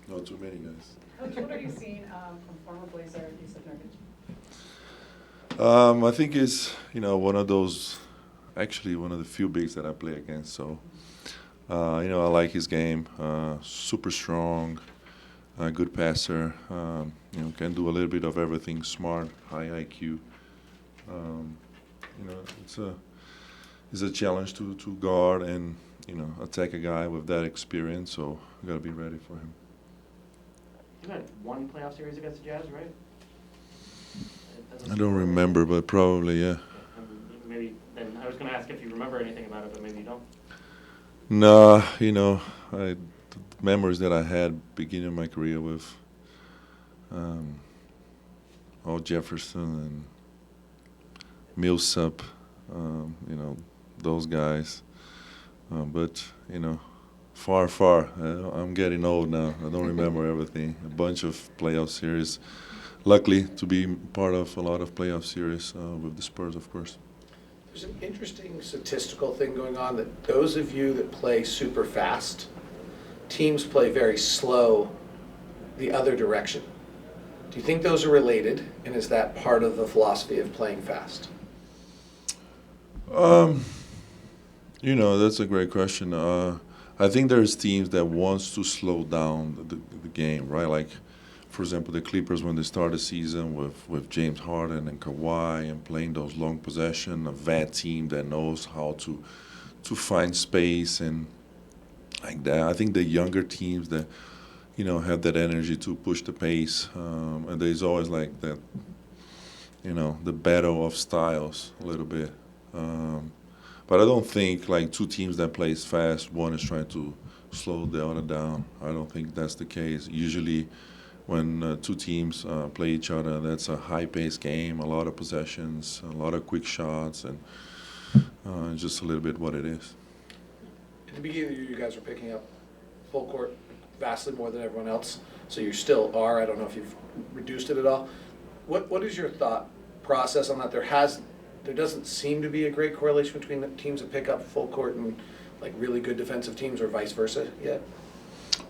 Not too many guys. Coach, what are you seeing from former Blazer Yusuf Nurkic? I think it's one of those, actually one of the few bigs that I play against. So I like his game. Super strong, good passer. Can do a little bit of everything. Smart, high IQ. Um, it's a challenge to guard and attack a guy with that experience. So you gotta be ready for him. You had one playoff series against the Jazz, right? I don't remember, but probably yeah. Maybe then I was going to ask if you remember anything about it, but maybe you don't. No, the memories that I had beginning of my career with Al Jefferson and Millsap, those guys. But far. I'm getting old now. I don't remember everything. A bunch of playoff series. Luckily to be part of a lot of playoff series with the Spurs, of course. There's an interesting statistical thing going on that those of you that play super fast, teams play very slow the other direction. Do you think those are related, and is that part of the philosophy of playing fast? That's a great question. I think there's teams that wants to slow down the game, right? Like, for example, the Clippers when they start the season with James Harden and Kawhi and playing those long possession, a vet team that knows how to find space and like that. I think the younger teams that have that energy to push the pace, and there's always like that, the battle of styles a little bit. But I don't think like two teams that plays fast, one is trying to slow the other down. I don't think that's the case. Usually, when two teams play each other, that's a high-paced game, a lot of possessions, a lot of quick shots, and just a little bit what it is. At the beginning of the year, you guys were picking up full court vastly more than everyone else, so you still are. I don't know if you've reduced it at all. What is your thought process on that? There doesn't seem to be a great correlation between the teams that pick up full court and like really good defensive teams, or vice versa yet.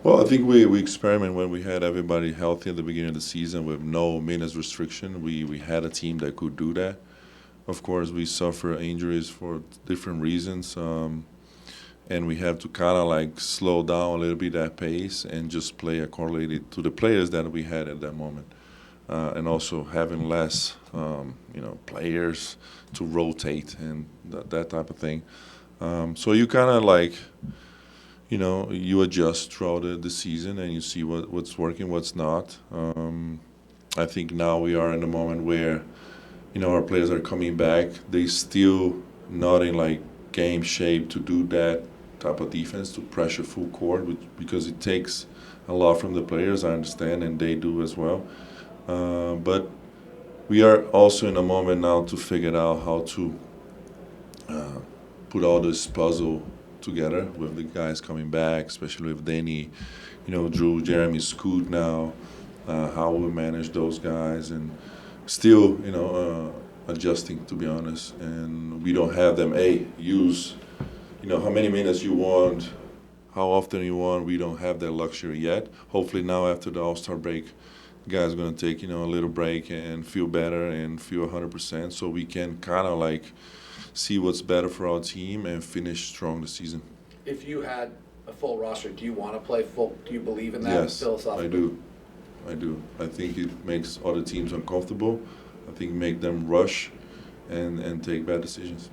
Well, I think we experiment when we had everybody healthy at the beginning of the season with no minutes restriction. We had a team that could do that. Of course, we suffer injuries for different reasons, and we have to kind of like slow down a little bit that pace and just play correlated to the players that we had at that moment. And also having less, players to rotate and that type of thing. So you kind of like, you adjust throughout the season and you see what's working, what's not. I think now we are in a moment where, our players are coming back. They still not in like game shape to do that type of defense, to pressure full court, because it takes a lot from the players, I understand, and they do as well. But we are also in a moment now to figure out how to put all this puzzle together with the guys coming back, especially with Danny, Drew, Jeremy, Scoot now, how we manage those guys, and still, adjusting, to be honest. And we don't have them, use, how many minutes you want, how often you want. We don't have that luxury yet. Hopefully now after the All-Star break, guys going to take a little break and feel better and feel 100%, so we can kind of like see what's better for our team and finish strong the season. If you had a full roster, do you want to play full? Do you believe in that Yes, philosophically? I do. I think it makes other teams uncomfortable. I think make them rush and take bad decisions.